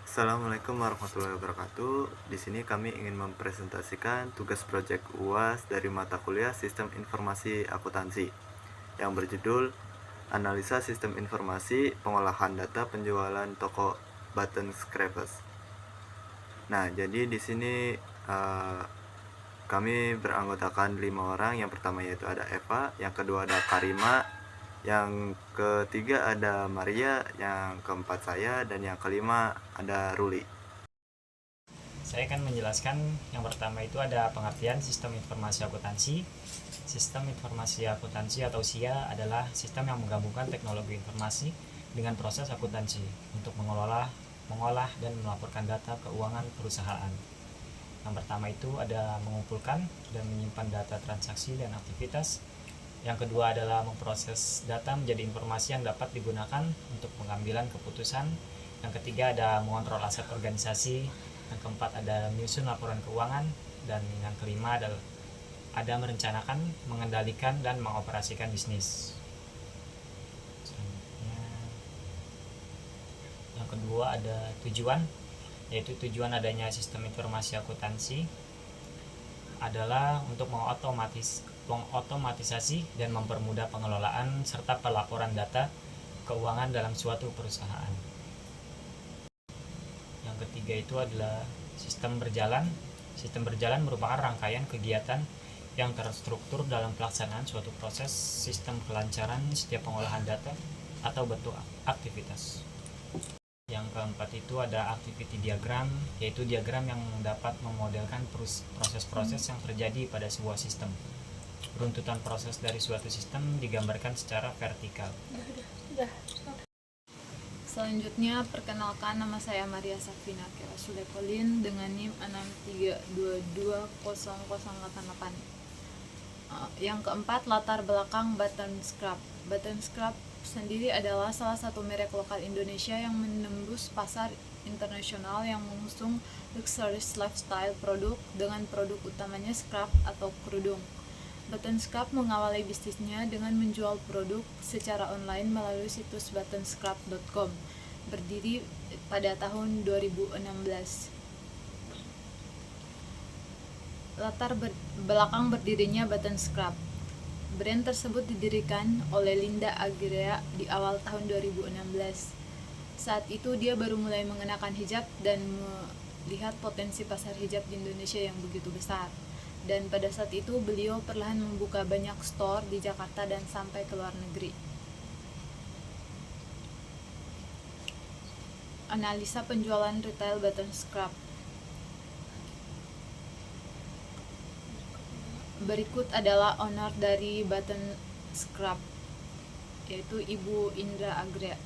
Assalamualaikum warahmatullahi wabarakatuh. Di sini kami ingin mempresentasikan tugas proyek UAS dari mata kuliah Sistem Informasi Akuntansi yang berjudul Analisa Sistem Informasi Pengolahan Data Penjualan Toko Button Scrapers. Nah, jadi di sini kami beranggotakan 5 orang. Yang pertama yaitu ada Eva, yang kedua ada Karima, yang ketiga ada Maria, yang keempat saya, dan yang kelima ada Ruli. Saya akan menjelaskan yang pertama itu ada pengertian sistem informasi akuntansi. Sistem informasi akuntansi atau SIA adalah sistem yang menggabungkan teknologi informasi dengan proses akuntansi untuk mengolah dan melaporkan data keuangan perusahaan. Yang pertama itu ada mengumpulkan dan menyimpan data transaksi dan aktivitas. Yang kedua adalah memproses data menjadi informasi yang dapat digunakan untuk pengambilan keputusan. Yang ketiga ada mengontrol aset organisasi. Yang keempat ada menyusun laporan keuangan. Dan yang kelima ada merencanakan, mengendalikan, dan mengoperasikan bisnis. Selanjutnya, yang kedua ada tujuan, yaitu tujuan adanya sistem informasi akuntansi adalah untuk mengotomatisasi dan mempermudah pengelolaan serta pelaporan data keuangan dalam suatu perusahaan. Yang ketiga itu adalah sistem berjalan. Sistem berjalan merupakan rangkaian kegiatan yang terstruktur dalam pelaksanaan suatu proses sistem kelancaran setiap pengolahan data atau bentuk aktivitas. Yang keempat itu ada activity diagram, yaitu diagram yang dapat memodelkan proses-proses yang terjadi pada sebuah sistem. Runtutan proses dari suatu sistem digambarkan secara vertikal. Selanjutnya, perkenalkan, nama saya Maria Safina Kela Sulepolin dengan NIM 63220088. Yang keempat, latar belakang Button Scrap. Button Scrap sendiri adalah salah satu merek lokal Indonesia yang menembus pasar internasional yang mengusung luxurious lifestyle produk dengan produk utamanya scrap atau kerudung. Button Scrap mengawali bisnisnya dengan menjual produk secara online melalui situs buttonscrap.com, berdiri pada tahun 2016. Latar belakang berdirinya Button Scrap. Brand tersebut didirikan oleh Linda Agrea di awal tahun 2016. Saat itu dia baru mulai mengenakan hijab dan melihat potensi pasar hijab di Indonesia yang begitu besar. Dan pada saat itu beliau perlahan membuka banyak store di Jakarta dan sampai ke luar negeri. Analisa penjualan retail Button Scrap. Berikut adalah owner dari Button Scrap, yaitu Ibu Indra Agrea.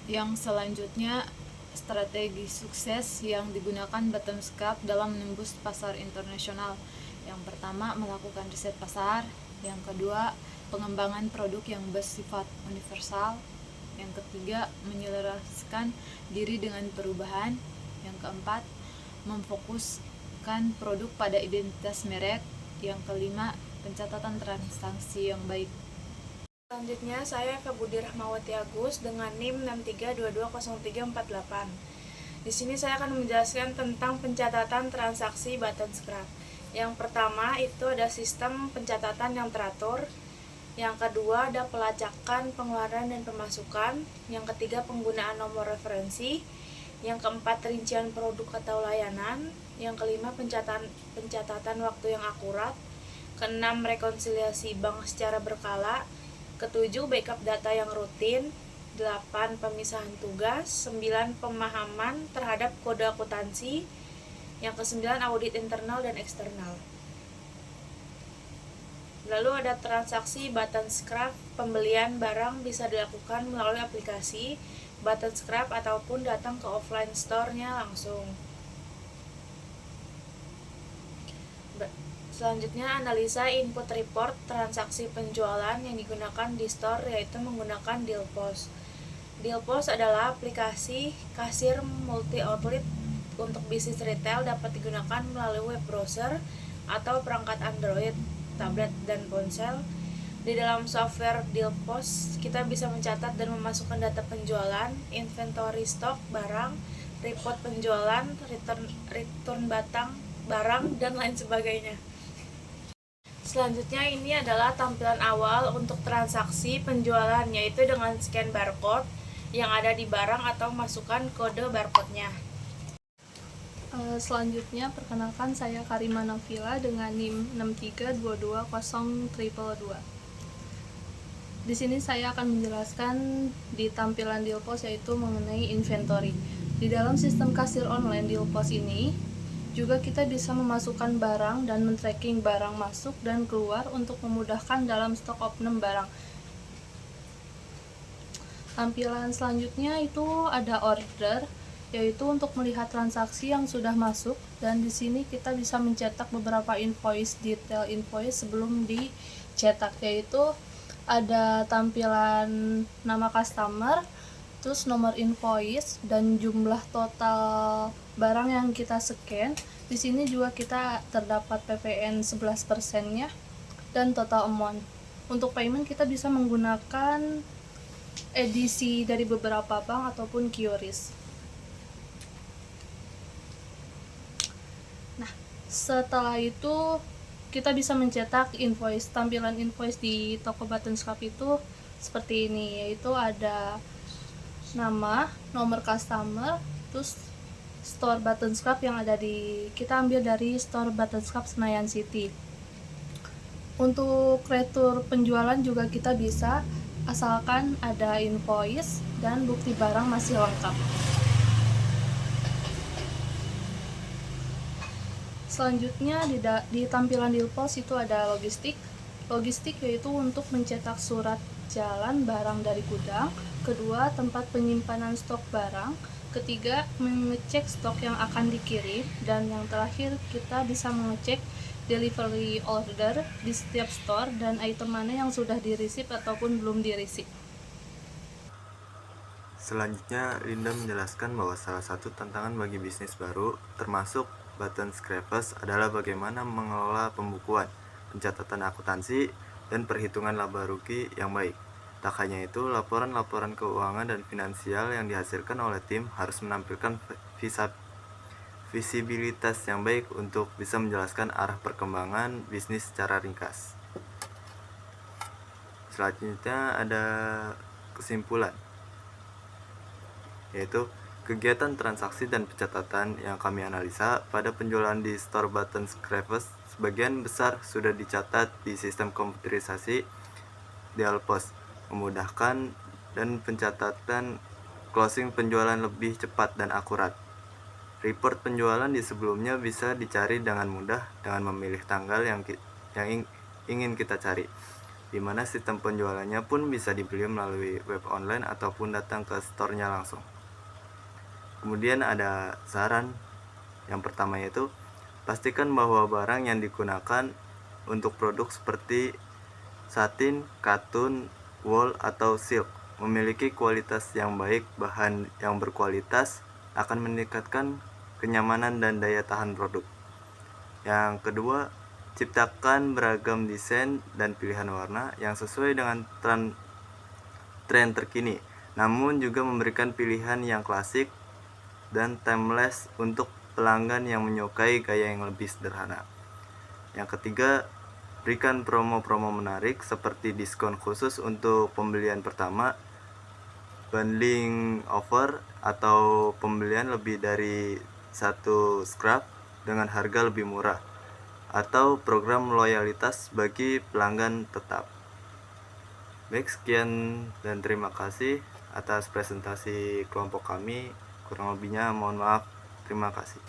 Yang selanjutnya, strategi sukses yang digunakan Button Scrap dalam menembus pasar internasional. Yang pertama, melakukan riset pasar. Yang kedua, pengembangan produk yang bersifat universal. Yang ketiga, menyelaraskan diri dengan perubahan. Yang keempat, memfokuskan produk pada identitas merek. Yang kelima, pencatatan transaksi yang baik. Selanjutnya, saya Eva Budi Rahmawati Agus dengan NIM 63220348. Di sini saya akan menjelaskan tentang pencatatan transaksi Button Scrap. Yang pertama itu ada sistem pencatatan yang teratur. Yang kedua ada pelacakan, pengeluaran, dan pemasukan. Yang ketiga penggunaan nomor referensi. Yang keempat rincian produk atau layanan. Yang kelima pencatatan waktu yang akurat. Keenam rekonsiliasi bank secara berkala. Ketujuh backup data yang rutin. 8 pemisahan tugas. 9 pemahaman terhadap kode akuntansi. Yang ke-9 audit internal dan eksternal. Lalu ada transaksi Button Scrap. Pembelian barang bisa dilakukan melalui aplikasi Button Scrap ataupun datang ke offline store-nya langsung. Selanjutnya, analisa input report transaksi penjualan yang digunakan di store, yaitu menggunakan Dealpost. Dealpost adalah aplikasi kasir multi-outlet untuk bisnis retail, dapat digunakan melalui web browser atau perangkat Android, tablet, dan ponsel. Di dalam software Dealpos, kita bisa mencatat dan memasukkan data penjualan, inventory stok barang, report penjualan, return barang, dan lain sebagainya. Selanjutnya ini adalah tampilan awal untuk transaksi penjualan, yaitu dengan scan barcode yang ada di barang atau masukkan kode barcode-nya. Selanjutnya, perkenalkan saya Karima Nafila dengan NIM 6322022. Di sini saya akan menjelaskan di tampilan Dealpos yaitu mengenai inventory. Di dalam sistem kasir online Dealpos ini, juga kita bisa memasukkan barang dan men-tracking barang masuk dan keluar untuk memudahkan dalam stok opname barang. Tampilan selanjutnya itu ada order, yaitu untuk melihat transaksi yang sudah masuk, dan di sini kita bisa mencetak beberapa invoice, detail invoice sebelum dicetak, yaitu ada tampilan nama customer, terus nomor invoice dan jumlah total barang yang kita scan. Di sini juga kita terdapat PPN 11%-nya dan total amount. Untuk payment kita bisa menggunakan edisi dari beberapa bank ataupun QRIS. Nah, setelah itu kita bisa mencetak invoice. Tampilan invoice di toko Buttonscrap itu seperti ini, yaitu ada nama, nomor customer, terus store Buttonscrap yang ada kita ambil dari store Buttonscrap Senayan City. Untuk retur penjualan juga kita bisa, asalkan ada invoice dan bukti barang masih lengkap. Selanjutnya di tampilan Dealpos itu ada logistik. Logistik yaitu untuk mencetak surat jalan barang dari gudang. Kedua, tempat penyimpanan stok barang. Ketiga, mengecek stok yang akan dikirim. Dan yang terakhir, kita bisa mengecek delivery order di setiap store dan item mana yang sudah di-receive ataupun belum di-receive. Selanjutnya, Linda menjelaskan bahwa salah satu tantangan bagi bisnis baru, termasuk Buttonscrappers, adalah bagaimana mengelola pembukuan, pencatatan akuntansi, dan perhitungan laba rugi yang baik. Tak hanya itu, laporan-laporan keuangan dan finansial yang dihasilkan oleh tim harus menampilkan visibilitas yang baik untuk bisa menjelaskan arah perkembangan bisnis secara ringkas. Selanjutnya ada kesimpulan, yaitu kegiatan transaksi dan pencatatan yang kami analisa pada penjualan di store Buttonscrappers sebagian besar sudah dicatat di sistem komputerisasi Dealpos, memudahkan dan pencatatan closing penjualan lebih cepat dan akurat. Report penjualan di sebelumnya bisa dicari dengan mudah dengan memilih tanggal yang ingin kita cari, di mana sistem penjualannya pun bisa dibeli melalui web online ataupun datang ke store-nya langsung. Kemudian ada saran yang pertama, yaitu pastikan bahwa barang yang digunakan untuk produk seperti satin, katun, wool, atau silk memiliki kualitas yang baik. Bahan yang berkualitas akan meningkatkan kenyamanan dan daya tahan produk. Yang kedua, ciptakan beragam desain dan pilihan warna yang sesuai dengan tren terkini, namun juga memberikan pilihan yang klasik dan timeless untuk pelanggan yang menyukai gaya yang lebih sederhana. Yang ketiga, berikan promo-promo menarik seperti diskon khusus untuk pembelian pertama, bundling offer atau pembelian lebih dari satu scrap dengan harga lebih murah, atau program loyalitas bagi pelanggan tetap. Baik, sekian dan terima kasih atas presentasi kelompok kami. Kurang lebihnya mohon maaf. Terima kasih.